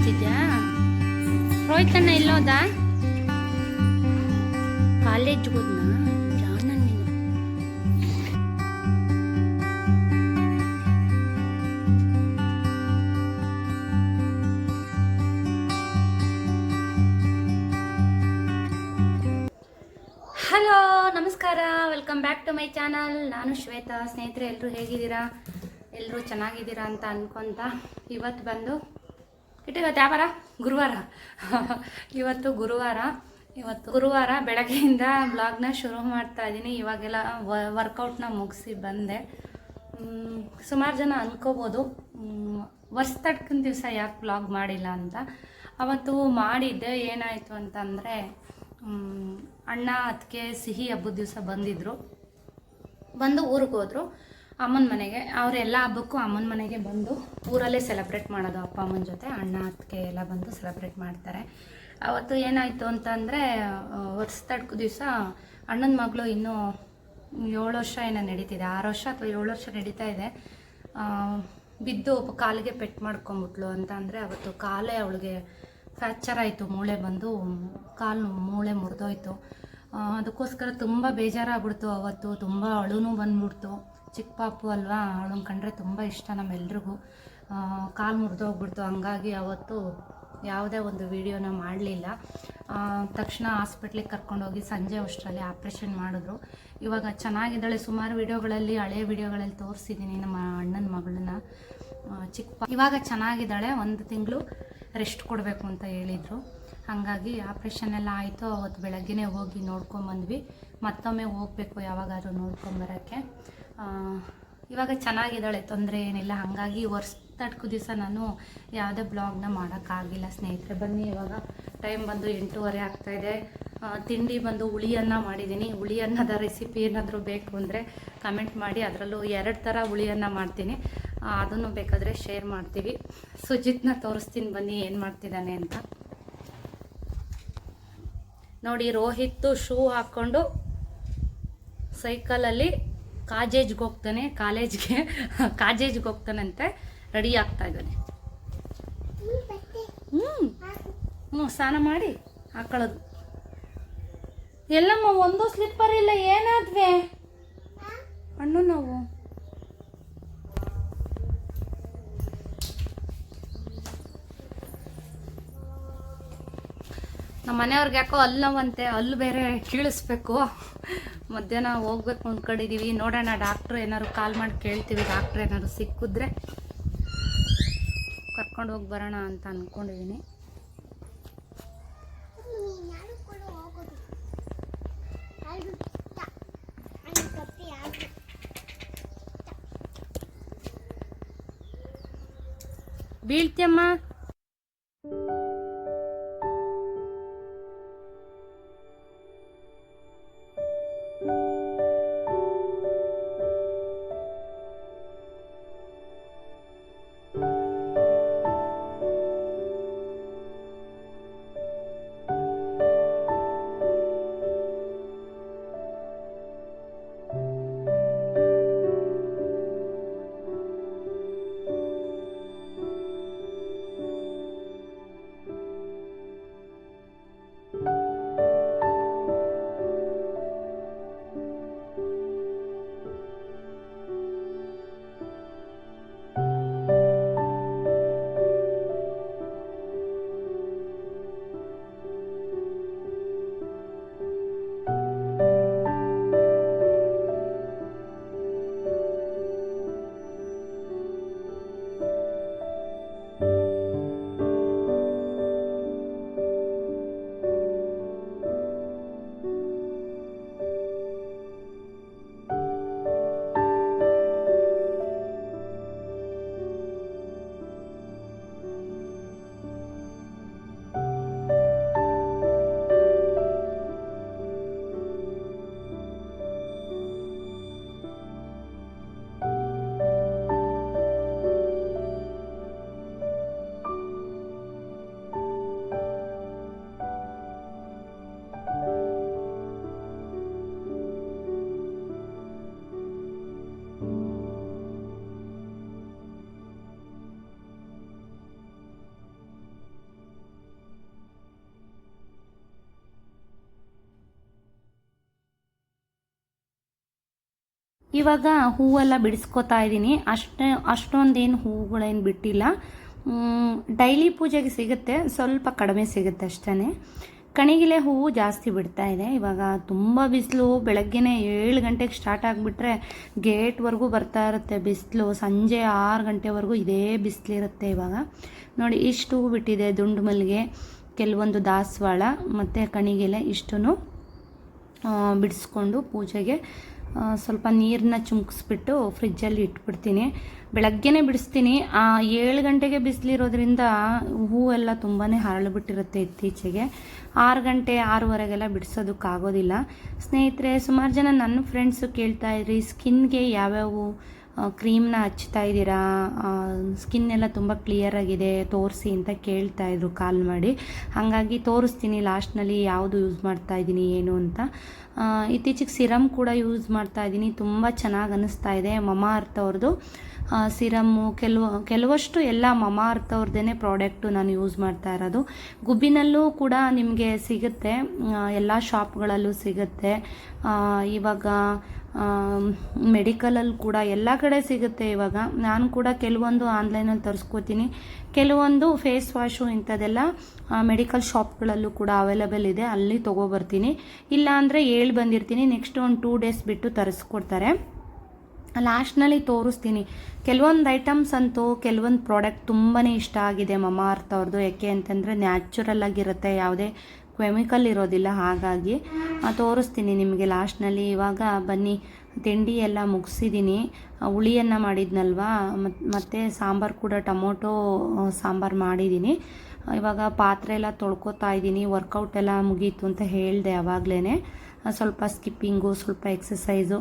ಮಾಡ್ತಿದ್ಯಾ? ರೋಹಿತಣ್ಣ ಇಲ್ಲೋದ? ಕಾಲೇಜ್ಗೆ ಹೋದ್ನಾ? ಜಾಣ ನೀನು. ಹಲೋ, ನಮಸ್ಕಾರ, welcome back to my channel. ನಾನು ಶ್ವೇತಾ. ಸ್ನೇಹಿತರೆ, ಎಲ್ಲರೂ ಹೇಗಿದ್ದೀರಾ? ಎಲ್ಲರೂ ಚೆನ್ನಾಗಿದ್ದೀರಾ ಅಂತ ಅನ್ಕೊತ ಇವತ್ತು ಬಂದು ಇವತ್ತು ಯಾವಾರ ಗುರುವಾರ ಇವತ್ತು ಗುರುವಾರ ಬೆಳಗ್ಗೆಯಿಂದ ಬ್ಲಾಗ್ನ ಶುರು ಮಾಡ್ತಾ ಇದ್ದೀನಿ. ಇವಾಗೆಲ್ಲ ವರ್ಕೌಟ್ನ ಮುಗಿಸಿ ಬಂದೆ. ಸುಮಾರು ಜನ ಅನ್ಕೋಬೋದು ವರ್ಷ ತಡ್ಕಿನ ದಿವಸ ಯಾಕೆ ಬ್ಲಾಗ್ ಮಾಡಿಲ್ಲ ಅಂತ. ಅವತ್ತು ಮಾಡಿದ್ದೆ. ಏನಾಯಿತು ಅಂತಂದರೆ ಅಣ್ಣ ಅದಕ್ಕೆ ಸಿಹಿ ಹಬ್ಬದ ದಿವಸ ಬಂದು ಊರಿಗೆ ಹೋದರು ಅಮ್ಮನ ಮನೆಗೆ. ಅವರೆಲ್ಲ ಹಬ್ಬಕ್ಕೂ ಅಮ್ಮನ ಮನೆಗೆ ಬಂದು ಊರಲ್ಲೇ ಸೆಲೆಬ್ರೇಟ್ ಮಾಡೋದು. ಅಪ್ಪ ಅಮ್ಮನ ಜೊತೆ ಅಣ್ಣ ಅದಕ್ಕೆ ಎಲ್ಲ ಬಂದು ಸೆಲೆಬ್ರೇಟ್ ಮಾಡ್ತಾರೆ. ಅವತ್ತು ಏನಾಯಿತು ಅಂತಂದರೆ ವರ್ಷ ತಡ್ಕು ದಿವಸ ಅಣ್ಣನ ಮಗಳು ಇನ್ನೂ 7 ವರ್ಷ ಏನೋ ನಡೀತಿದೆ, 6 ವರ್ಷ ಅಥವಾ 7 ವರ್ಷ ನಡೀತಾ ಇದೆ. ಬಿದ್ದು ಕಾಲಿಗೆ ಪೆಟ್ಟು ಮಾಡ್ಕೊಂಬಿಟ್ಲು ಅಂತ. ಅಂದರೆ ಅವತ್ತು ಕಾಲೇ ಅವಳಿಗೆ ಫ್ರ್ಯಾಕ್ಚರ್ ಆಯಿತು, ಮೂಳೆ ಬಂದು ಕಾಲು ಮೂಳೆ ಮುರಿದೋಯ್ತು. ಅದಕ್ಕೋಸ್ಕರ ತುಂಬ ಬೇಜಾರಾಗ್ಬಿಡ್ತು. ಅವತ್ತು ತುಂಬ ಅಳುನೂ ಬಂದ್ಬಿಡ್ತು. ಚಿಕ್ಕ ಪಾಪು ಅಲ್ವಾ, ಅವಳನ್ನ ಕಂಡ್ರೆ ತುಂಬ ಇಷ್ಟ ನಮ್ಮೆಲ್ರಿಗೂ. ಕಾಲು ಮುರಿದೋಗ್ಬಿಡ್ತು. ಹಂಗಾಗಿ ಅವತ್ತು ಯಾವುದೇ ಒಂದು ವಿಡಿಯೋನ ಮಾಡಲಿಲ್ಲ. ತಕ್ಷಣ ಹಾಸ್ಪಿಟ್ಲಿಗೆ ಕರ್ಕೊಂಡೋಗಿ ಸಂಜೆ ಅಷ್ಟರಲ್ಲಿ ಆಪ್ರೇಷನ್ ಮಾಡಿದ್ರು. ಇವಾಗ ಚೆನ್ನಾಗಿದ್ದಾಳೆ. ಸುಮಾರು ವಿಡಿಯೋಗಳಲ್ಲಿ, ಹಳೆಯ ವಿಡಿಯೋಗಳಲ್ಲಿ ತೋರಿಸಿದ್ದೀನಿ ನಮ್ಮ ಅಣ್ಣನ ಮಗಳನ್ನ. ಇವಾಗ ಚೆನ್ನಾಗಿದ್ದಾಳೆ. 1 ತಿಂಗಳು ರೆಸ್ಟ್ ಕೊಡಬೇಕು ಅಂತ ಹೇಳಿದರು. ಹಾಗಾಗಿ ಆಪ್ರೇಷನ್ ಎಲ್ಲ ಆಯಿತು. ಅವತ್ತು ಬೆಳಗ್ಗೆನೇ ಹೋಗಿ ನೋಡ್ಕೊಂಬಂದ್ವಿ. ಮತ್ತೊಮ್ಮೆ ಹೋಗಬೇಕು ಯಾವಾಗಾದ್ರೂ ನೋಡ್ಕೊಂಬರೋಕ್ಕೆ. ಇವಾಗ ಚೆನ್ನಾಗಿದ್ದಾಳೆ, ತೊಂದರೆ ಏನಿಲ್ಲ. ಹಾಗಾಗಿ ವರ್ಷ ತಡ್ಕು ದಿವಸ ನಾನು ಯಾವುದೇ ಬ್ಲಾಗ್ನ ಮಾಡೋಕ್ಕಾಗಿಲ್ಲ. ಸ್ನೇಹಿತರೆ, ಬನ್ನಿ. ಇವಾಗ ಟೈಮ್ ಬಂದು 8:30 ಆಗ್ತಾಯಿದೆ. ತಿಂಡಿ ಬಂದು ಹುಳಿ ಅನ್ನ ಮಾಡಿದ್ದೀನಿ. ಹುಳಿ ಅನ್ನದ ರೆಸಿಪಿ ಏನಾದರೂ ಬೇಕು ಅಂದರೆ ಕಮೆಂಟ್ ಮಾಡಿ. ಅದರಲ್ಲೂ 2 ಥರ ಹುಳಿ ಅನ್ನ ಮಾಡ್ತೀನಿ. ಅದನ್ನು ಬೇಕಾದರೆ ಶೇರ್ ಮಾಡ್ತೀವಿ. ಸುಜಿತ್ನ ತೋರಿಸ್ತೀನಿ ಬನ್ನಿ ಏನು ಮಾಡ್ತಿದ್ದಾನೆ ಅಂತ. ನೋಡಿ, ರೋಹಿತ್ ಶೂ ಹಾಕ್ಕೊಂಡು ಸೈಕಲಲ್ಲಿ ಕಾಲೇಜ್ಗೆ ಹೋಗ್ತಾನಂತೆ. ರೆಡಿ ಆಗ್ತಾ ಇದ್ದಾನೆ. ಸ್ನಾನ ಮಾಡಿ ಹಾಕೊಳ್ಳೋದು. ಎಲ್ಲಮ್ಮ ಒಂದು ಸ್ಲಿಪ್ಪರ್ ಇಲ್ಲ, ಏನಾದ್ವೆ ಹಣ್ಣು ನಾವು. ನಮ್ಮ ಮನೆಯವ್ರಿಗೆ ಯಾಕೋ ಹಲ್ಲವಂತೆ, ಹಲ್ಲು ಬೇರೆ ಕೀಳಿಸ್ಬೇಕು. ಮಧ್ಯಾಹ್ನ ಹೋಗ್ಬೇಕು ಅಂದ್ಕೊಂಡಿದ್ದೀವಿ. ನೋಡೋಣ, ಡಾಕ್ಟ್ರು ಏನಾದ್ರು ಕಾಲ್ ಮಾಡಿ ಕೇಳ್ತೀವಿ. ಡಾಕ್ಟ್ರು ಏನಾದ್ರು ಸಿಕ್ಕಿದ್ರೆ ಕರ್ಕೊಂಡು ಹೋಗಿ ಬರೋಣ ಅಂತ ಅಂದ್ಕೊಂಡಿದ್ದೀನಿ. ಬೀಳ್ತಿಯಮ್ಮ. ಇವಾಗ ಹೂವೆಲ್ಲ ಬಿಡಿಸ್ಕೊತಾ ಇದ್ದೀನಿ. ಅಷ್ಟೊಂದೇನು ಹೂಗಳೇನು ಬಿಟ್ಟಿಲ್ಲ. ಡೈಲಿ ಪೂಜೆಗೆ ಸಿಗುತ್ತೆ, ಸ್ವಲ್ಪ ಕಡಿಮೆ ಸಿಗುತ್ತೆ ಅಷ್ಟೇ. ಕಣಿಗಿಲೆ ಹೂವು ಜಾಸ್ತಿ ಬಿಡ್ತಾ ಇದೆ. ಇವಾಗ ತುಂಬ ಬಿಸಿಲು. ಬೆಳಗ್ಗೆನೇ 7 ಗಂಟೆಗೆ ಸ್ಟಾರ್ಟ್ ಆಗಿಬಿಟ್ರೆ ಗೇಟ್ವರೆಗೂ ಬರ್ತಾ ಇರುತ್ತೆ ಬಿಸಿಲು. ಸಂಜೆ 6 ಗಂಟೆವರೆಗೂ ಇದೇ ಬಿಸಿಲಿರುತ್ತೆ. ಇವಾಗ ನೋಡಿ, ಇಷ್ಟು ಹೂ ಬಿಟ್ಟಿದೆ. ದುಂಡು ಮಲ್ಲಿಗೆ, ಕೆಲವೊಂದು ದಾಸವಾಳ ಮತ್ತು ಕಣಿಗೆಲೆ ಇಷ್ಟನ್ನು ಬಿಡಿಸ್ಕೊಂಡು ಪೂಜೆಗೆ ಸ್ವಲ್ಪ ನೀರನ್ನ ಚುಮ್ಕಿಸ್ಬಿಟ್ಟು ಫ್ರಿಜ್ಜಲ್ಲಿ ಇಟ್ಬಿಡ್ತೀನಿ. ಬೆಳಗ್ಗೆನೇ ಬಿಡಿಸ್ತೀನಿ. 7 ಗಂಟೆಗೆ ಬಿಸಿಲಿರೋದ್ರಿಂದ ಹೂವೆಲ್ಲ ತುಂಬಾ ಹರಳಿಬಿಟ್ಟಿರುತ್ತೆ ಇತ್ತೀಚೆಗೆ. 6 ಗಂಟೆ 6:15ಗೆಲ್ಲ ಬಿಡಿಸೋದಕ್ಕಾಗೋದಿಲ್ಲ. ಸ್ನೇಹಿತರೆ, ಸುಮಾರು ಜನ ನನ್ನ ಫ್ರೆಂಡ್ಸು ಕೇಳ್ತಾಯಿದ್ರಿ, ಸ್ಕಿನ್ಗೆ ಯಾವ್ಯಾವ ಕ್ರೀಮ್ನ ಹಚ್ತಾ ಇದ್ದೀರಾ, ಸ್ಕಿನ್ ಎಲ್ಲ ತುಂಬ ಕ್ಲಿಯರಾಗಿದೆ ತೋರಿಸಿ ಅಂತ ಕೇಳ್ತಾಯಿದ್ರು ಕಾಲ್ ಮಾಡಿ. ಹಾಗಾಗಿ ತೋರಿಸ್ತೀನಿ ಲಾಸ್ಟ್ನಲ್ಲಿ ಯಾವುದು ಯೂಸ್ ಮಾಡ್ತಾ ಇದ್ದೀನಿ ಏನು ಅಂತ. ಇತ್ತೀಚೆಗೆ ಸಿರಮ್ ಕೂಡ ಯೂಸ್ ಮಾಡ್ತಾ ಇದ್ದೀನಿ. ತುಂಬ ಚೆನ್ನಾಗಿ ಅನ್ನಿಸ್ತಾ ಇದೆ. ಮಮಾಅರ್ತ್ ಅವ್ರದ್ದು ಸಿರಮ್ಮು, ಕೆಲವಷ್ಟು ಎಲ್ಲ ಮಮಾಅರ್ತ್ ಅವ್ರದ್ದೇ ಪ್ರಾಡಕ್ಟು ನಾನು ಯೂಸ್ ಮಾಡ್ತಾ ಇರೋದು. ಗುಬ್ಬಿನಲ್ಲೂ ಕೂಡ ನಿಮಗೆ ಸಿಗುತ್ತೆ, ಎಲ್ಲ ಶಾಪ್ಗಳಲ್ಲೂ ಸಿಗುತ್ತೆ. ಇವಾಗ ಮೆಡಿಕಲಲ್ಲಿ ಕೂಡ ಎಲ್ಲ ಕಡೆ ಸಿಗುತ್ತೆ. ಇವಾಗ ನಾನು ಕೂಡ ಕೆಲವೊಂದು ಆನ್ಲೈನಲ್ಲಿ ತರಿಸ್ಕೋತೀನಿ, ಕೆಲವೊಂದು ಫೇಸ್ ವಾಶು ಇಂಥದ್ದೆಲ್ಲ ಮೆಡಿಕಲ್ ಶಾಪ್ಗಳಲ್ಲೂ ಕೂಡ ಅವೈಲೇಬಲ್ ಇದೆ, ಅಲ್ಲಿ ತೊಗೊಬರ್ತೀನಿ. ಇಲ್ಲ ಅಂದರೆ ಬಂದಿರ್ತೀನಿ, ನೆಕ್ಸ್ಟ್ ಒಂದು 2 ಡೇಸ್ ಬಿಟ್ಟು ತರಿಸ್ಕೊಡ್ತಾರೆ. ಲಾಸ್ಟ್ನಲ್ಲಿ ತೋರಿಸ್ತೀನಿ. ಕೆಲವೊಂದು ಐಟಮ್ಸ್ ಅಂತೂ, ಕೆಲವೊಂದು ಪ್ರಾಡಕ್ಟ್ ತುಂಬಾ ಇಷ್ಟ ಆಗಿದೆ ಮಮಾಅರ್ತ್ ಅವ್ರದ್ದು. ಯಾಕೆ ಅಂತಂದರೆ ನ್ಯಾಚುರಲ್ ಆಗಿರುತ್ತೆ, ಯಾವುದೇ ಕೆಮಿಕಲ್ ಇರೋದಿಲ್ಲ. ಹಾಗಾಗಿ ತೋರಿಸ್ತೀನಿ ನಿಮಗೆ ಲಾಸ್ಟ್ನಲ್ಲಿ. ಇವಾಗ ಬನ್ನಿ, ತಿಂಡಿ ಎಲ್ಲ ಮುಗಿಸಿದ್ದೀನಿ. ಹುಳಿಯನ್ನು ಮಾಡಿದ್ನಲ್ವಾ, ಮತ್ತು ಸಾಂಬಾರು ಕೂಡ ಟೊಮೊಟೊ ಸಾಂಬಾರು ಮಾಡಿದ್ದೀನಿ. ಇವಾಗ ಪಾತ್ರೆ ಎಲ್ಲ ತೊಳ್ಕೊತಾ ಇದ್ದೀನಿ. ವರ್ಕೌಟ್ ಎಲ್ಲ ಮುಗೀತು ಅಂತ ಹೇಳಿದೆ ಆವಾಗಲೇ. ಸ್ವಲ್ಪ ಸ್ಕಿಪ್ಪಿಂಗು, ಸ್ವಲ್ಪ ಎಕ್ಸಸೈಸು,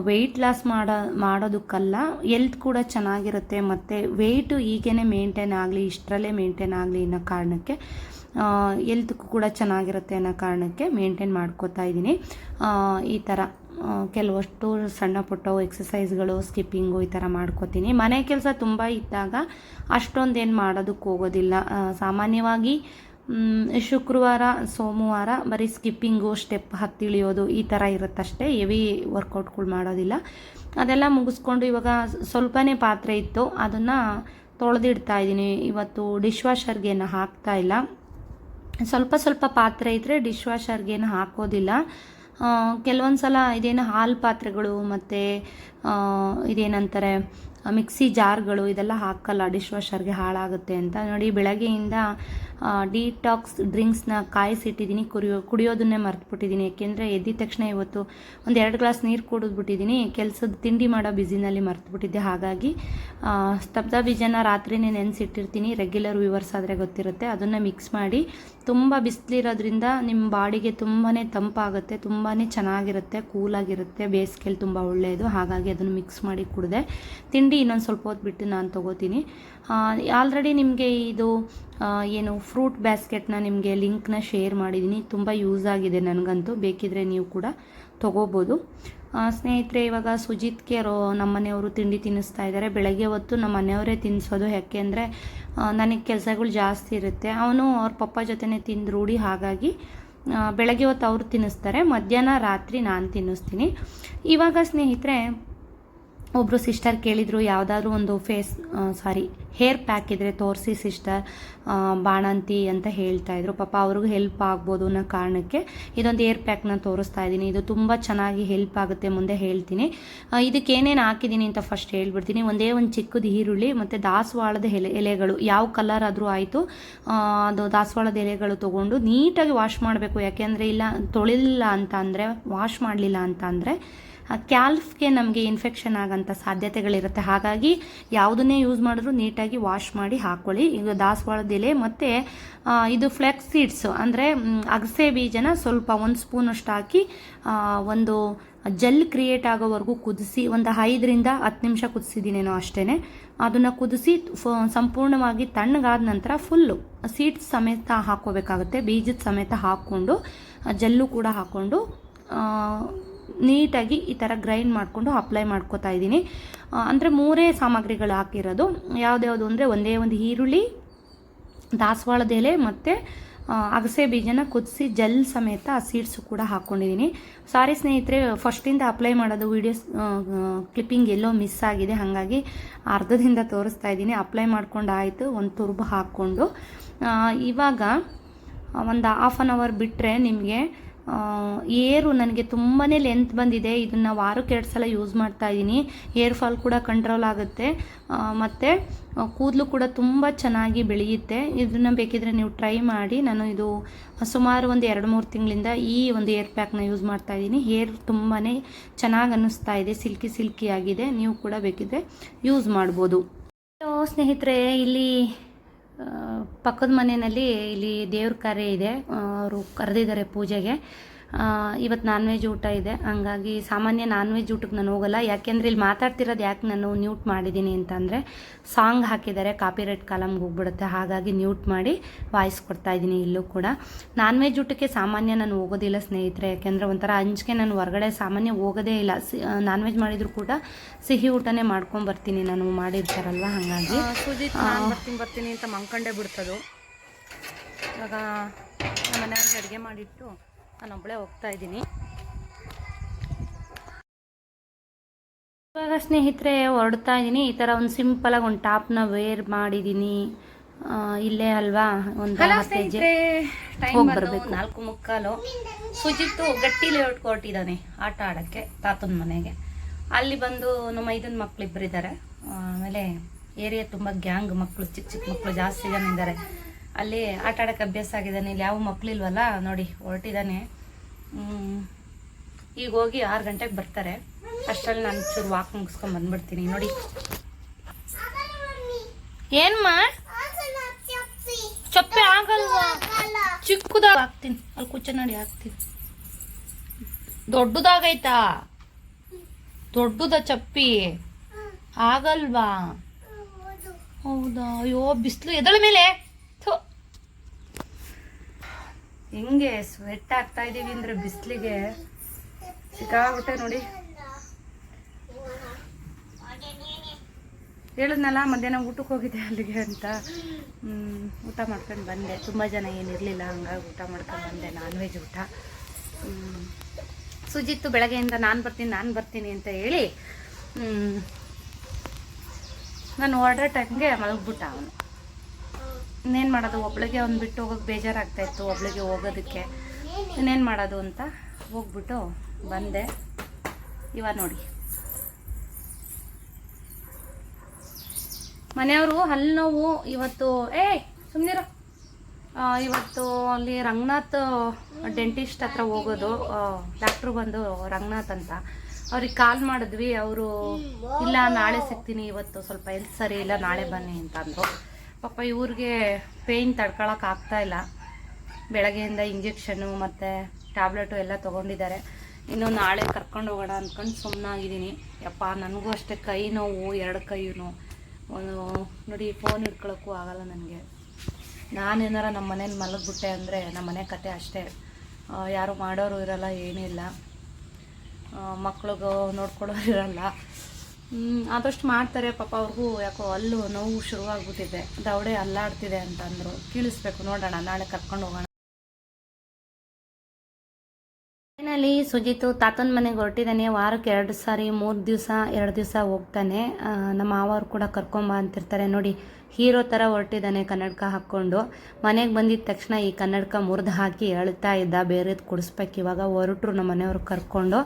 ವೆಯ್ಟ್ ಲಾಸ್ ಮಾಡೋದಕ್ಕಲ್ಲ, ಎಲ್ತ್ ಕೂಡ ಚೆನ್ನಾಗಿರುತ್ತೆ. ಮತ್ತು ವೆಯ್ಟು ಈಗೇ ಮೇಂಟೈನ್ ಆಗಲಿ, ಇಷ್ಟರಲ್ಲೇ ಮೇಂಟೈನ್ ಆಗಲಿ ಅನ್ನೋ ಕಾರಣಕ್ಕೆ, ಎಲ್ತ್ಗೂ ಕೂಡ ಚೆನ್ನಾಗಿರುತ್ತೆ ಅನ್ನೋ ಕಾರಣಕ್ಕೆ ಮೇಂಟೈನ್ ಮಾಡ್ಕೋತಾ ಇದ್ದೀನಿ. ಈ ಥರ ಕೆಲವಷ್ಟು ಸಣ್ಣ ಪುಟ್ಟ ಎಕ್ಸಸೈಸ್ಗಳು, ಸ್ಕಿಪ್ಪಿಂಗು ಈ ಥರ ಮಾಡ್ಕೋತೀನಿ. ಮನೆ ಕೆಲಸ ತುಂಬ ಇದ್ದಾಗ ಅಷ್ಟೊಂದೇನು ಮಾಡೋದಕ್ಕೆ ಹೋಗೋದಿಲ್ಲ. ಸಾಮಾನ್ಯವಾಗಿ ಶುಕ್ರವಾರ ಸೋಮವಾರ ಬರೀ ಸ್ಕಿಪ್ಪಿಂಗು, ಸ್ಟೆಪ್ ಹತ್ತಿಳಿಯೋದು ಈ ಥರ ಇರುತ್ತಷ್ಟೇ. ಹೆವಿ ವರ್ಕೌಟ್ಗಳು ಮಾಡೋದಿಲ್ಲ. ಅದೆಲ್ಲ ಮುಗಿಸ್ಕೊಂಡು ಇವಾಗ ಸ್ವಲ್ಪನೇ ಪಾತ್ರೆ ಇತ್ತು, ಅದನ್ನು ತೊಳೆದಿಡ್ತಾ ಇದ್ದೀನಿ. ಇವತ್ತು ಡಿಶ್ ವಾಷರ್ಗೇನು ಹಾಕ್ತಾ ಇಲ್ಲ. ಸ್ವಲ್ಪ ಪಾತ್ರೆ ಇದ್ದರೆ ಡಿಶ್ ವಾಷರ್ಗೇನು ಹಾಕೋದಿಲ್ಲ. ಕೆಲವೊಂದು ಸಲ ಇದೇನು ಹಾಲು ಪಾತ್ರೆಗಳು ಮತ್ತು ಇದೇನಂತಾರೆ ಮಿಕ್ಸಿ ಜಾರ್ಗಳು ಇದೆಲ್ಲ ಹಾಕಲ್ಲ, ಡಿಶ್ ವಾಷರ್ಗೆ ಹಾಳಾಗುತ್ತೆ ಅಂತ. ನೋಡಿ, ಬೆಳಗ್ಗೆಯಿಂದ ಡಿಟಾಕ್ಸ್ ಡ್ರಿಂಕ್ಸ್ನ ಕಾಯಿಸಿಟ್ಟಿದ್ದೀನಿ. ಕುಡಿಯೋದನ್ನೇ ಮರ್ತುಬಿಟ್ಟಿದ್ದೀನಿ. ಯಾಕೆಂದರೆ ಎದ್ದಿದ ತಕ್ಷಣ ಇವತ್ತು ಒಂದು 2 ಗ್ಲಾಸ್ ನೀರು ಕುಡಿದ್ಬಿಟ್ಟಿದ್ದೀನಿ. ಕೆಲಸದ ತಿಂಡಿ ಮಾಡೋ ಬ್ಯುಸಿನಲ್ಲಿ ಮರ್ತುಬಿಟ್ಟಿದ್ದೆ. ಹಾಗಾಗಿ ಸ್ತಬ್ಧ ಬೀಜನ ರಾತ್ರಿನೇ ನೆನೆಸಿಟ್ಟಿರ್ತೀನಿ. ರೆಗ್ಯುಲರ್ ವ್ಯೂವರ್ಸ್ ಆದರೆ ಗೊತ್ತಿರುತ್ತೆ. ಅದನ್ನು ಮಿಕ್ಸ್ ಮಾಡಿ, ತುಂಬ ಬಿಸಿಲಿರೋದ್ರಿಂದ ನಿಮ್ಮ ಬಾಡಿಗೆ ತುಂಬಾ ತಂಪಾಗುತ್ತೆ, ತುಂಬಾ ಚೆನ್ನಾಗಿರುತ್ತೆ, ಕೂಲಾಗಿರುತ್ತೆ. ಬೇಸಿಗೆಯಲ್ಲಿ ತುಂಬ ಒಳ್ಳೆಯದು. ಹಾಗಾಗಿ ಅದನ್ನು ಮಿಕ್ಸ್ ಮಾಡಿ ಕುಡಿದೆ. ತಿಂಡಿ ಇನ್ನೊಂದು ಸ್ವಲ್ಪ ಹೊತ್ತು ಬಿಟ್ಟು ನಾನು ತೊಗೋತೀನಿ. ಆಲ್ರೆಡಿ ನಿಮಗೆ ಇದು ಏನು ಫ್ರೂಟ್ ಬ್ಯಾಸ್ಕೆಟ್ನ ನಿಮಗೆ ಲಿಂಕ್ನ ಶೇರ್ ಮಾಡಿದ್ದೀನಿ. ತುಂಬ ಯೂಸ್ ಆಗಿದೆ ನನಗಂತೂ. ಬೇಕಿದ್ರೆ ನೀವು ಕೂಡ ತೊಗೋಬೋದು. ಸ್ನೇಹಿತರೆ, ಇವಾಗ ಸುಜಿತ್ಗೆ ನಮ್ಮನೆಯವರು ತಿಂಡಿ ತಿನ್ನಿಸ್ತಾ ಇದ್ದಾರೆ. ಬೆಳಗ್ಗೆ ಹೊತ್ತು ನಮ್ಮ ಮನೆಯವರೇ ತಿನ್ನಿಸೋದು. ಯಾಕೆ ಅಂದರೆ ನನಗೆ ಕೆಲಸಗಳು ಜಾಸ್ತಿ ಇರುತ್ತೆ. ಅವನು ಅವ್ರ ಪಪ್ಪ ಜೊತೆನೇ ತಿಂದು ರೂಢಿ. ಹಾಗಾಗಿ ಬೆಳಗ್ಗೆ ಹೊತ್ತು ಅವ್ರು ತಿನ್ನಿಸ್ತಾರೆ, ಮಧ್ಯಾಹ್ನ ರಾತ್ರಿ ನಾನು ತಿನ್ನಿಸ್ತೀನಿ. ಇವಾಗ ಸ್ನೇಹಿತರೆ, ಒಬ್ಬರು ಸಿಸ್ಟರ್ ಕೇಳಿದರು, ಯಾವುದಾದ್ರೂ ಒಂದು ಹೇರ್ ಪ್ಯಾಕ್ ಇದ್ದರೆ ತೋರಿಸಿ ಸಿಸ್ಟರ್, ಬಾಣಂತಿ ಅಂತ ಹೇಳ್ತಾಯಿದ್ರು. ಪಾಪ ಅವ್ರಿಗೂ ಹೆಲ್ಪ್ ಆಗ್ಬೋದು ಅನ್ನೋ ಕಾರಣಕ್ಕೆ ಇದೊಂದು ಏರ್ ಪ್ಯಾಕ್ನ ತೋರಿಸ್ತಾ ಇದ್ದೀನಿ. ಇದು ತುಂಬ ಚೆನ್ನಾಗಿ ಹೆಲ್ಪ್ ಆಗುತ್ತೆ, ಮುಂದೆ ಹೇಳ್ತೀನಿ. ಇದಕ್ಕೆ ಏನೇನು ಹಾಕಿದ್ದೀನಿ ಅಂತ ಫಸ್ಟ್ ಹೇಳ್ಬಿಡ್ತೀನಿ. ಒಂದು ಚಿಕ್ಕದು ಈರುಳ್ಳಿ ಮತ್ತು ದಾಸವಾಳದ ಎಲೆಗಳು, ಯಾವ ಕಲರ್ ಆದರೂ ಆಯಿತು, ಅದು ದಾಸವಾಳದ ಎಲೆಗಳು ತೊಗೊಂಡು ನೀಟಾಗಿ ವಾಶ್ ಮಾಡಬೇಕು. ಯಾಕೆಂದರೆ ಇಲ್ಲ ತೊಳಿಲಿಲ್ಲ ಅಂತ ಅಂದರೆ, ವಾಶ್ ಮಾಡಲಿಲ್ಲ ಅಂತ ಅಂದರೆ ಕ್ಯಾಲ್ಫ್ಗೆ ನಮಗೆ ಇನ್ಫೆಕ್ಷನ್ ಆಗೋಂಥ ಸಾಧ್ಯತೆಗಳಿರುತ್ತೆ. ಹಾಗಾಗಿ ಯಾವುದನ್ನೇ ಯೂಸ್ ಮಾಡಿದ್ರು ನೀಟಾಗಿ ವಾಶ್ ಮಾಡಿ ಹಾಕ್ಕೊಳ್ಳಿ. ಈಗ ದಾಸವಾಳದ ಎಲೆ ಮತ್ತು ಇದು ಫ್ಲೆಕ್ಸ್ ಸೀಡ್ಸು ಅಂದರೆ ಅಗಸೆ ಬೀಜನ ಸ್ವಲ್ಪ 1 ಸ್ಪೂನಷ್ಟು ಹಾಕಿ ಒಂದು ಜೆಲ್ ಕ್ರಿಯೇಟ್ ಆಗೋವರೆಗೂ ಕುದಿಸಿ, ಒಂದು 5ರಿಂದ 10 ನಿಮಿಷ ಕುದಿಸಿದ್ದೀನೇನೋ ಅಷ್ಟೇ. ಅದನ್ನು ಕುದಿಸಿ ಸಂಪೂರ್ಣವಾಗಿ ತಣ್ಣಗಾದ ನಂತರ ಫುಲ್ಲು ಸೀಡ್ಸ್ ಸಮೇತ ಹಾಕ್ಕೋಬೇಕಾಗುತ್ತೆ. ಬೀಜದ ಸಮೇತ ಹಾಕ್ಕೊಂಡು ಜೆಲ್ಲು ಕೂಡ ಹಾಕ್ಕೊಂಡು ನೀಟಾಗಿ ಈ ಥರ ಗ್ರೈಂಡ್ ಮಾಡಿಕೊಂಡು ಅಪ್ಲೈ ಮಾಡ್ಕೋತಾ ಇದ್ದೀನಿ. ಅಂದರೆ 3 ಸಾಮಗ್ರಿಗಳು ಹಾಕಿರೋದು. ಯಾವುದ್ಯಾವುದು ಅಂದರೆ ಒಂದೇ ಒಂದು ಈರುಳ್ಳಿ, ದಾಸವಾಳದ ಎಲೆ ಮತ್ತು ಅಗಸೆ ಬೀಜನ ಕುದಿಸಿ ಜೆಲ್ ಸಮೇತ ಆ ಸೀಡ್ಸು ಕೂಡ ಹಾಕ್ಕೊಂಡಿದ್ದೀನಿ. ಸಾರಿ ಸ್ನೇಹಿತರೆ, ಫಸ್ಟಿಂದ ಅಪ್ಲೈ ಮಾಡೋದು ವೀಡಿಯೋಸ್ ಕ್ಲಿಪ್ಪಿಂಗ್ ಎಲ್ಲೋ ಮಿಸ್ ಆಗಿದೆ, ಹಾಗಾಗಿ ಅರ್ಧದಿಂದ ತೋರಿಸ್ತಾ ಇದ್ದೀನಿ. ಅಪ್ಲೈ ಮಾಡ್ಕೊಂಡು ಆಯಿತು, ಒಂದು ತುರ್ಬು ಹಾಕ್ಕೊಂಡು ಇವಾಗ ಒಂದು ಹಾಫ್ ಆನ್ ಅವರ್ ಬಿಟ್ಟರೆ ನಿಮಗೆ ಏರು ನನಗೆ ತುಂಬಾ ಲೆಂತ್ ಬಂದಿದೆ. ಇದನ್ನು ವಾರಕ್ಕೆ 2 ಸಲ ಯೂಸ್ ಮಾಡ್ತಾ ಇದ್ದೀನಿ. ಹೇರ್ ಫಾಲ್ ಕೂಡ ಕಂಟ್ರೋಲ್ ಆಗುತ್ತೆ ಮತ್ತು ಕೂದಲು ಕೂಡ ತುಂಬ ಚೆನ್ನಾಗಿ ಬೆಳೆಯುತ್ತೆ. ಇದನ್ನು ಬೇಕಿದ್ರೆ ನೀವು ಟ್ರೈ ಮಾಡಿ. ನಾನು ಇದು ಸುಮಾರು ಒಂದು 2-3 ತಿಂಗಳಿಂದ ಈ ಒಂದು ಏರ್ ಪ್ಯಾಕ್ನ ಯೂಸ್ ಮಾಡ್ತಾ ಇದ್ದೀನಿ. ಹೇರ್ ತುಂಬಾ ಚೆನ್ನಾಗಿ ಅನ್ನಿಸ್ತಾ ಇದೆ, ಸಿಲ್ಕಿ ಆಗಿದೆ. ನೀವು ಕೂಡ ಬೇಕಿದ್ರೆ ಯೂಸ್ ಮಾಡ್ಬೋದು. ಸ್ನೇಹಿತರೆ, ಇಲ್ಲಿ ಪಕ್ಕದ ಮನೆಯಲ್ಲಿ ಇಲ್ಲಿ ದೇವ್ರ ಕಾರ್ಯ ಇದೆ, ಅವರು ಕರೆದಿದ್ದಾರೆ ಪೂಜೆಗೆ. ಇವತ್ತು ನಾನ್ ವೆಜ್ ಊಟ ಇದೆ, ಹಂಗಾಗಿ ಸಾಮಾನ್ಯ ನಾನ್ ವೆಜ್ ಊಟಕ್ಕೆ ನಾನು ಹೋಗಲ್ಲ. ಯಾಕೆಂದರೆ ಇಲ್ಲಿ ಮಾತಾಡ್ತಿರೋದು ಯಾಕೆ ನಾನು ನ್ಯೂಟ್ ಮಾಡಿದ್ದೀನಿ ಅಂತಂದರೆ ಸಾಂಗ್ ಹಾಕಿದ್ದಾರೆ, ಕಾಪಿರೈಟ್ ಕಾಲಮ್ಗೆ ಹೋಗ್ಬಿಡುತ್ತೆ, ಹಾಗಾಗಿ ನ್ಯೂಟ್ ಮಾಡಿ ವಾಯ್ಸ್ ಕೊಡ್ತಾ ಇದ್ದೀನಿ. ಇಲ್ಲೂ ಕೂಡ ನಾನ್ ವೆಜ್ ಊಟಕ್ಕೆ ಸಾಮಾನ್ಯ ನಾನು ಹೋಗೋದಿಲ್ಲ ಸ್ನೇಹಿತರೆ, ಯಾಕೆಂದರೆ ಒಂಥರ ಅಂಜಿಕೆ, ನಾನು ಹೊರಗಡೆ ಸಾಮಾನ್ಯ ಹೋಗೋದೇ ಇಲ್ಲ. ನಾನ್ ವೆಜ್ ಮಾಡಿದ್ರು ಕೂಡ ಸಿಹಿ ಊಟನೇ ಮಾಡ್ಕೊಂಡು ಬರ್ತೀನಿ, ನಾನು ಮಾಡಿರ್ತಾರಲ್ವ, ಹಾಗಾಗಿ ಸುಜಿತ್ ಬರ್ತೀನಿ ಅಂತ ಮಂಕಂಡೇ ಬಿಡ್ತದು. ಇವಾಗ ನಮ್ಮ ಮನೆಯವ್ರಿಗೆ ಅಡುಗೆ ಮಾಡಿಟ್ಟು ನಾನೊಬ್ಬಳೇ ಹೋಗ್ತಾ ಇದ್ದೀನಿ. ಇವಾಗ ಸ್ನೇಹಿತರೆ ಹೊರಡ್ತಾ ಇದ್ದೀನಿ. ಈ ಥರ ಒಂದು ಸಿಂಪಲಾಗಿ ಒಂದು ಟಾಪ್ನ ವೇರ್ ಮಾಡಿದ್ದೀನಿ. ಇಲ್ಲೇ ಅಲ್ವಾ, ಒಂದು ಟೈಮ್ ಬರಬೇಕು 4:45. ಸುಜಿತ್ತು ಗಟ್ಟಿಲೆ ಹೊರಟಿದ್ದಾನೆ ಆಟ ಆಡೋಕ್ಕೆ ತಾತನ ಮನೆಗೆ. ಅಲ್ಲಿ ಬಂದು ನಮ್ಮ ಮೈದನ ಮಕ್ಳು ಇಬ್ಬರಿದ್ದಾರೆ. ಆಮೇಲೆ ಏರಿಯಾ ತುಂಬ ಗ್ಯಾಂಗ್ ಮಕ್ಕಳು, ಚಿಕ್ಕ ಮಕ್ಕಳು ಜಾಸ್ತಿ ಜನ ಇದ್ದಾರೆ. ಅಲ್ಲಿ ಆಟ ಆಡೋಕ್ಕೆ ಅಭ್ಯಾಸ ಆಗಿದ್ದಾನೆ. ಇಲ್ಲಿ ಯಾವ ಮಕ್ಕಳಿಲ್ವಲ್ಲ, ನೋಡಿ ಹೊರಟಿದ್ದಾನೆ. ಈಗ ಹೋಗಿ 6 ಗಂಟೆಗೆ ಬರ್ತಾರೆ. ಅಷ್ಟರಲ್ಲಿ ನಾನು ಚೂರು ವಾಕ್ ಮುಗಿಸ್ಕೊಂಡು ಬಂದ್ಬಿಡ್ತೀನಿ. ನೋಡಿ ಏನ್ಮ ಚಪ್ಪೆ ಆಗಲ್ವಾ, ಚಿಕ್ಕದಾಗ ಹಾಕ್ತೀನಿ, ಅಲ್ಲಿ ಕುಚ್ಚ ನೋಡಿ ಹಾಕ್ತೀನಿ. ದೊಡ್ಡದಾಗೈತಾ, ದೊಡ್ಡದ ಚಪ್ಪಿ ಆಗಲ್ವಾ? ಹೌದಾ? ಅಯ್ಯೋ ಬಿಸಿಲು ಎದಳ ಮೇಲೆ ಹಿಂಗೆ ಸ್ವೆಟ್ ಆಗ್ತಾ ಇದೀವಿ ಅಂದ್ರೆ ಬಿಸಿಲಿಗೆ ಸಿಕ್ಕಾಬಿಟ್ಟೆ. ನೋಡಿ ಹೇಳಿದ್ನಲ್ಲ ಮಧ್ಯಾಹ್ನ ಊಟಕ್ಕೆ ಹೋಗಿದ್ದೆ ಅಲ್ಲಿಗೆ ಅಂತ. ಊಟ ಮಾಡ್ಕೊಂಡು ಬಂದೆ. ತುಂಬ ಜನ ಏನಿರಲಿಲ್ಲ, ಹಂಗಾಗಿ ಊಟ ಮಾಡ್ಕೊಂಡು ಬಂದೆ, ನಾನ್ ವೆಜ್ ಊಟ. ಸುಜಿತ್ತು ಬೆಳಗ್ಗೆಯಿಂದ ನಾನು ಬರ್ತೀನಿ ಅಂತ ಹೇಳಿ ನಾನು ಹೊರಡೋ ಟೈಮ್ಗೆ ಮಲಗ್ಬಿಟ್ಟ ಅವನು. ಇನ್ನೇನು ಮಾಡೋದು, ಒಬ್ಳಿಗೆ ಅವ್ನು ಬಿಟ್ಟು ಹೋಗೋಕೆ ಬೇಜಾರಾಗ್ತಾಯಿತ್ತು, ಒಬ್ಳಿಗೆ ಹೋಗೋದಕ್ಕೆ. ಇನ್ನೇನು ಮಾಡೋದು ಅಂತ ಹೋಗ್ಬಿಟ್ಟು ಬಂದೆ. ಇವಾಗ ನೋಡಿ ಮನೆಯವರು ಹಲ್ಲು ನೋವು ಇವತ್ತು, ಸುಮ್ಮನಿರೋ, ಇವತ್ತು ಅಲ್ಲಿ ರಂಗನಾಥ್ ಡೆಂಟಿಸ್ಟ್ ಹತ್ರ ಹೋಗೋದು. ಡಾಕ್ಟ್ರು ಬಂದು ರಂಗನಾಥ್ ಅಂತ, ಅವ್ರಿಗೆ ಕಾಲ್ ಮಾಡಿದ್ವಿ. ಅವರು ಇಲ್ಲ ನಾಳೆ ಸಿಗ್ತೀನಿ, ಇವತ್ತು ಸ್ವಲ್ಪ ಹೆಲ್ತ್ ಸರಿ ಇಲ್ಲ, ನಾಳೆ ಬನ್ನಿ ಅಂತ ಅಂದರು. ಪಾಪ ಇವ್ರಿಗೆ ಪೇಯ್ನ್ ತಡ್ಕೊಳಕ್ಕೆ ಆಗ್ತಾಯಿಲ್ಲ. ಬೆಳಗ್ಗೆಯಿಂದ ಇಂಜೆಕ್ಷನು ಮತ್ತು ಟ್ಯಾಬ್ಲೆಟು ಎಲ್ಲ ತೊಗೊಂಡಿದ್ದಾರೆ. ಇನ್ನು ನಾಳೆ ಕರ್ಕೊಂಡು ಹೋಗೋಣ ಅಂದ್ಕೊಂಡು ಸುಮ್ಮನಾಗಿದ್ದೀನಿ. ಯಪ್ಪ ನನಗೂ ಅಷ್ಟೇ ಕೈ ನೋವು, 2 ಕೈಯೂ ಒಂದು ನೋಡಿ, ಫೋನ್ ಹಿಡ್ಕೊಳಕ್ಕೂ ಆಗಲ್ಲ ನನಗೆ. ನಾನೇನಾರ ನಮ್ಮ ಮನೇಲಿ ಮಲಗಿಬಿಟ್ಟೆ ಅಂದರೆ ನಮ್ಮ ಮನೆ ಕತೆ ಅಷ್ಟೇ. ಯಾರು ಮಾಡೋರು ಇರೋಲ್ಲ, ಏನೂ ಇಲ್ಲ, ಮಕ್ಳಿಗೂ ನೋಡ್ಕೊಳ್ಳೋರು ಇರೋಲ್ಲ. ಆದಷ್ಟು ಮಾಡ್ತಾರೆ ಪಾಪ. ಅವ್ರಿಗೂ ಯಾಕೋ ಅಲ್ಲೂ ನೋವು ಶುರುವಾಗ್ಬಿಟ್ಟಿದೆ, ದವಡೆ ಅಲ್ಲಾಡ್ತಿದೆ ಅಂತ ಅಂದರು. ಕೀಳಿಸ್ಬೇಕು, ನೋಡೋಣ, ನಾಳೆ ಕರ್ಕೊಂಡು ಹೋಗೋಣ. ಫೈನಲಿ ಸುಜಿತು ತಾತನ ಮನೆಗೆ ಹೊರಟಿದ್ದಾನೆ. ವಾರಕ್ಕೆ 2 ಸಾರಿ 3 ದಿವಸ 2 ದಿವಸ ಹೋಗ್ತಾನೆ. ನಮ್ಮ ಮಾವರು ಕೂಡ ಕರ್ಕೊಂಬ ಅಂತಿರ್ತಾರೆ. ನೋಡಿ ಹೀರೋ ಥರ ಹೊರಟಿದ್ದಾನೆ ಕನ್ನಡಕ ಹಾಕ್ಕೊಂಡು. ಮನೆಗೆ ಬಂದಿದ್ದ ತಕ್ಷಣ ಈ ಕನ್ನಡಕ ಮುರಿದು ಹಾಕಿ ಅಳ್ತಾ ಇದ್ದ, ಬೇರೆದು ಕುಡಿಸ್ಬೇಕು. ಇವಾಗ ಹೊರಟರು ನಮ್ಮ ಮನೆಯವ್ರು ಕರ್ಕೊಂಡು.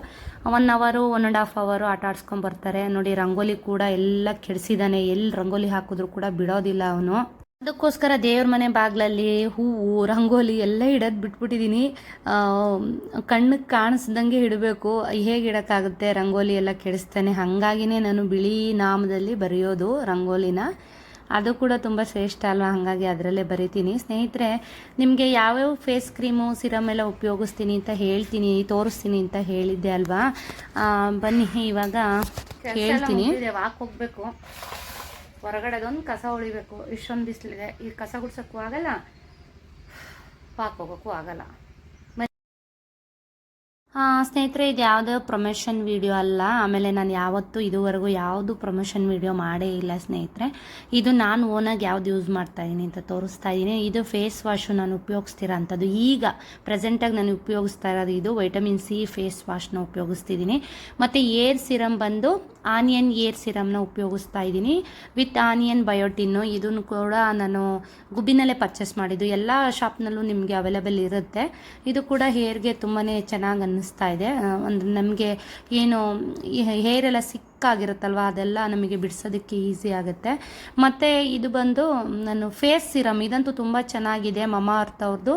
1 ಅವರು 1.5 ಅವರು ಆಟ ಆಡ್ಸ್ಕೊಂಬರ್ತಾರೆ. ನೋಡಿ ರಂಗೋಲಿ ಕೂಡ ಎಲ್ಲ ಕೆಡಿಸಿದ್ದಾನೆ, ಎಲ್ಲಿ ರಂಗೋಲಿ ಹಾಕಿದ್ರು ಕೂಡ ಬಿಡೋದಿಲ್ಲ ಅವನು. ಅದಕ್ಕೋಸ್ಕರ ದೇವ್ರ ಮನೆ ಬಾಗಿಲಲ್ಲಿ ಹೂವು ರಂಗೋಲಿ ಎಲ್ಲ ಇಡೋದು ಬಿಟ್ಬಿಟ್ಟಿದ್ದೀನಿ. ಕಣ್ಣಿಗೆ ಕಾಣಿಸ್ದಂಗೆ ಇಡಬೇಕು, ಹೇಗೆ ಇಡೋಕ್ಕಾಗುತ್ತೆ, ರಂಗೋಲಿ ಎಲ್ಲ ಕೆಡಿಸ್ತಾನೆ. ಹಾಗಾಗಿನೇ ನಾನು ಬಿಳಿ ನಾಮದಲ್ಲಿ ಬರೆಯೋದು ರಂಗೋಲಿನ. ಅದು ಕೂಡ ತುಂಬ ಶ್ರೇಷ್ಠ ಅಲ್ವಾ, ಹಾಗಾಗಿ ಅದರಲ್ಲೇ ಬರಿತೀನಿ. ಸ್ನೇಹಿತರೆ, ನಿಮಗೆ ಯಾವ್ಯಾವ ಫೇಸ್ ಕ್ರೀಮು ಸಿರಮ್ ಎಲ್ಲ ಉಪಯೋಗಿಸ್ತೀನಿ ಅಂತ ಹೇಳ್ತೀನಿ, ತೋರಿಸ್ತೀನಿ ಅಂತ ಹೇಳಿದ್ದೆ ಅಲ್ವಾ. ಬನ್ನಿ ಇವಾಗ ಹೇಳ್ತೀನಿ. ವಾಕ್ ಹೋಗಬೇಕು, ಹೊರಗಡೆದೊಂದು ಕಸ ಉಳಿಬೇಕು. ಇಷ್ಟೊಂದು ಬಿಸಿಲಿದೆ, ಈ ಕಸ ಗುಡ್ಸೋಕ್ಕೂ ಆಗಲ್ಲ, ವಾಕ್ ಹೋಗೋಕ್ಕೂ ಆಗಲ್ಲ. ಸ್ನೇಹಿತರೆ, ಇದು ಯಾವುದೋ ಪ್ರಮೋಷನ್ ವಿಡಿಯೋ ಅಲ್ಲ. ಆಮೇಲೆ ನಾನು ಯಾವತ್ತೂ ಇದುವರೆಗೂ ಯಾವುದು ಪ್ರಮೋಷನ್ ವಿಡಿಯೋ ಮಾಡೇ ಇಲ್ಲ ಸ್ನೇಹಿತರೆ. ಇದು ನಾನು ಓನಾಗಿ ಯಾವ್ದು ಯೂಸ್ ಮಾಡ್ತಾಯಿದ್ದೀನಿ ಅಂತ ತೋರಿಸ್ತಾ ಇದ್ದೀನಿ. ಇದು ಫೇಸ್ ವಾಶು ನಾನು ಉಪಯೋಗಿಸ್ತಿರೋ ಅಂಥದ್ದು. ಈಗ ಪ್ರೆಸೆಂಟಾಗಿ ನಾನು ಉಪಯೋಗಿಸ್ತಾ ಇರೋದು ಇದು ವೈಟಮಿನ್ ಸಿ ಫೇಸ್ ವಾಶ್ನ ಉಪಯೋಗಿಸ್ತಿದ್ದೀನಿ. ಮತ್ತು ಏರ್ ಸಿರಮ್ ಬಂದು ಆನಿಯನ್ ಏರ್ ಸಿರಮ್ನ ಉಪಯೋಗಿಸ್ತಾ ಇದ್ದೀನಿ ವಿತ್ ಆನಿಯನ್ ಬಯೋಟಿನ್ನು. ಇದನ್ನು ಕೂಡ ನಾನು ಗುಬ್ಬಿನಲ್ಲೇ ಪರ್ಚೇಸ್ ಮಾಡಿದ್ದು. ಎಲ್ಲ ಶಾಪ್ನಲ್ಲೂ ನಿಮಗೆ ಅವೈಲೇಬಲ್ ಇರುತ್ತೆ. ಇದು ಕೂಡ ಹೇರ್ಗೆ ತುಂಬಾ ಚೆನ್ನಾಗಿ ಅನ್ನಿಸ್ತಾ ಇದೆ. ಒಂದು ನಮಗೆ ಏನು ಹೇರ್ ಎಲ್ಲ ಸಿಕ್ಕಾಗಿರುತ್ತಲ್ವ, ಅದೆಲ್ಲ ನಮಗೆ ಬಿಡಿಸೋದಕ್ಕೆ ಈಸಿ ಆಗುತ್ತೆ. ಮತ್ತು ಇದು ಬಂದು ನಾನು ಫೇಸ್ ಸಿರಮ್, ಇದಂತೂ ತುಂಬ ಚೆನ್ನಾಗಿದೆ. ಮಮಾ ಅರ್ತ್ ಅವ್ರದ್ದು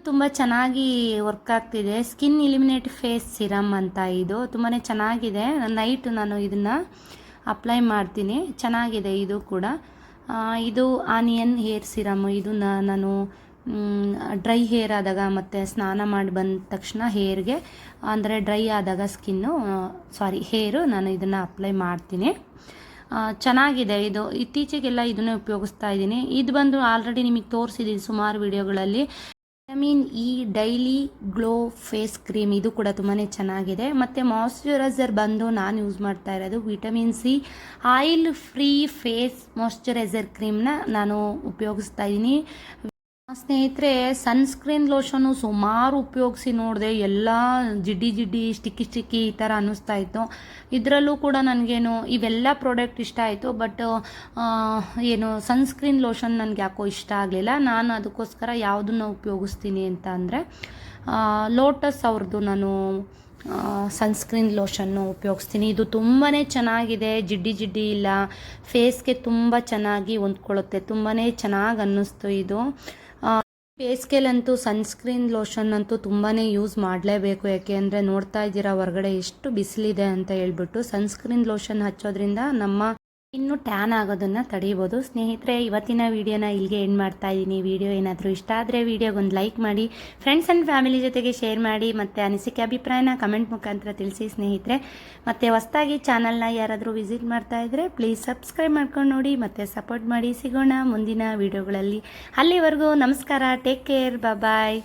ತುಂಬ ಚೆನ್ನಾಗಿ ವರ್ಕ್ ಆಗ್ತಿದೆ. ಸ್ಕಿನ್ ಇಲಿಮಿನೇಟ್ ಫೇಸ್ ಸಿರಮ್ ಅಂತ ಇದು ತುಂಬಾ ಚೆನ್ನಾಗಿದೆ. ನೈಟ್ ನಾನು ಇದನ್ನು ಅಪ್ಲೈ ಮಾಡ್ತೀನಿ. ಚೆನ್ನಾಗಿದೆ ಇದು ಕೂಡ. ಇದು ಆನಿಯನ್ ಹೇರ್ ಸಿರಮ್. ಇದು ನಾನು ಡ್ರೈ ಹೇರ್ ಆದಾಗ ಮತ್ತು ಸ್ನಾನ ಮಾಡಿ ಬಂದ ತಕ್ಷಣ ಹೇರ್ಗೆ, ಅಂದರೆ ಡ್ರೈ ಆದಾಗ ಹೇರು ನಾನು ಇದನ್ನು ಅಪ್ಲೈ ಮಾಡ್ತೀನಿ. ಚೆನ್ನಾಗಿದೆ ಇದು. ಇತ್ತೀಚೆಗೆಲ್ಲ ಇದನ್ನೇ ಉಪಯೋಗಿಸ್ತಾ ಇದ್ದೀನಿ. ಇದು ಬಂದು ಆಲ್ರೆಡಿ ನಿಮಗೆ ತೋರಿಸಿದ್ದೀನಿ ಸುಮಾರು ವಿಡಿಯೋಗಳಲ್ಲಿ. Vitamin E daily glow face cream, ಇದು ಕೂಡ ತುಂಬಾ ಚೆನ್ನಾಗಿದೆ. ಮತ್ತು ಮಾಯ್ಶ್ಚರೈಸರ್ ಬಂದು ನಾನು ಯೂಸ್ ಮಾಡ್ತಾ ಇರೋದು vitamin C oil free face moisturizer ಕ್ರೀಮ್ನ ನಾನು ಉಪಯೋಗಿಸ್ತಾ ಇದ್ದೀನಿ. ಸ್ನೇಹಿತರೆ, ಸನ್ಸ್ಕ್ರೀನ್ ಲೋಷನು ಸುಮಾರು ಉಪಯೋಗಿಸಿ ನೋಡಿದೆ. ಎಲ್ಲ ಜಿಡ್ಡಿ ಸ್ಟಿಕ್ಕಿ ಈ ಥರ ಅನ್ನಿಸ್ತಾ ಇತ್ತು. ಇದರಲ್ಲೂ ಕೂಡ ನನಗೇನು ಇವೆಲ್ಲ ಪ್ರಾಡಕ್ಟ್ ಇಷ್ಟ ಆಯಿತು. ಬಟ್ ಏನು ಸನ್ಸ್ಕ್ರೀನ್ ಲೋಷನ್ ನನಗೆ ಯಾಕೋ ಇಷ್ಟ ಆಗಲಿಲ್ಲ. ನಾನು ಅದಕ್ಕೋಸ್ಕರ ಯಾವುದನ್ನು ಉಪಯೋಗಿಸ್ತೀನಿ ಅಂತ ಅಂದರೆ ಲೋಟಸ್ ಅವ್ರದ್ದು ನಾನು ಸನ್ಸ್ಕ್ರೀನ್ ಲೋಷನ್ನು ಉಪಯೋಗಿಸ್ತೀನಿ. ಇದು ತುಂಬಾ ಚೆನ್ನಾಗಿದೆ. ಜಿಡ್ಡಿ ಇಲ್ಲ, ಫೇಸ್ಗೆ ತುಂಬ ಚೆನ್ನಾಗಿ ಹೊಂದ್ಕೊಳ್ಳುತ್ತೆ. ತುಂಬಾ ಚೆನ್ನಾಗಿ ಅನ್ನಿಸ್ತು ಇದು. ಫೇಸ್ಗೆಲಂತೂ ಸನ್ಸ್ಕ್ರೀನ್ ಲೋಷನ್ ಅಂತೂ ತುಂಬಾ ಯೂಸ್ ಮಾಡಲೇಬೇಕು. ಯಾಕೆ ಅಂದರೆ ನೋಡ್ತಾ ಇದ್ದೀರಾ ಹೊರಗಡೆ ಎಷ್ಟು ಬಿಸಿಲಿದೆ ಅಂತ ಹೇಳ್ಬಿಟ್ಟು ಸನ್ಸ್ಕ್ರೀನ್ ಲೋಷನ್ ಹಚ್ಚೋದ್ರಿಂದ ನಮ್ಮ ಇನ್ನು ಟ್ಯಾನ್ ಆಗೋದನ್ನು ತಡೀಬೋದು. ಸ್ನೇಹಿತರೆ, ಇವತ್ತಿನ ವಿಡಿಯೋನ ಇಲ್ಲಿಗೆ ಎಂಡ್ ಮಾಡ್ತಾ ಇದ್ದೀನಿ. ವಿಡಿಯೋ ಏನಾದರೂ ಇಷ್ಟ ಆದರೆ ವಿಡಿಯೋಗೊಂದು ಲೈಕ್ ಮಾಡಿ, ಫ್ರೆಂಡ್ಸ್ ಆ್ಯಂಡ್ ಫ್ಯಾಮಿಲಿ ಜೊತೆಗೆ ಶೇರ್ ಮಾಡಿ, ಮತ್ತು ಅನಿಸಿಕೆ ಅಭಿಪ್ರಾಯನ ಕಮೆಂಟ್ ಮುಖಾಂತರ ತಿಳಿಸಿ ಸ್ನೇಹಿತರೆ. ಮತ್ತು ಹೊಸದಾಗಿ ಚಾನಲ್ನ ಯಾರಾದರೂ ವಿಸಿಟ್ ಮಾಡ್ತಾ ಇದ್ದರೆ ಪ್ಲೀಸ್ ಸಬ್ಸ್ಕ್ರೈಬ್ ಮಾಡ್ಕೊಂಡು ನೋಡಿ ಮತ್ತು ಸಪೋರ್ಟ್ ಮಾಡಿ. ಸಿಗೋಣ ಮುಂದಿನ ವಿಡಿಯೋಗಳಲ್ಲಿ. ಅಲ್ಲಿವರೆಗೂ ನಮಸ್ಕಾರ. Take care. ಬಾಯ್.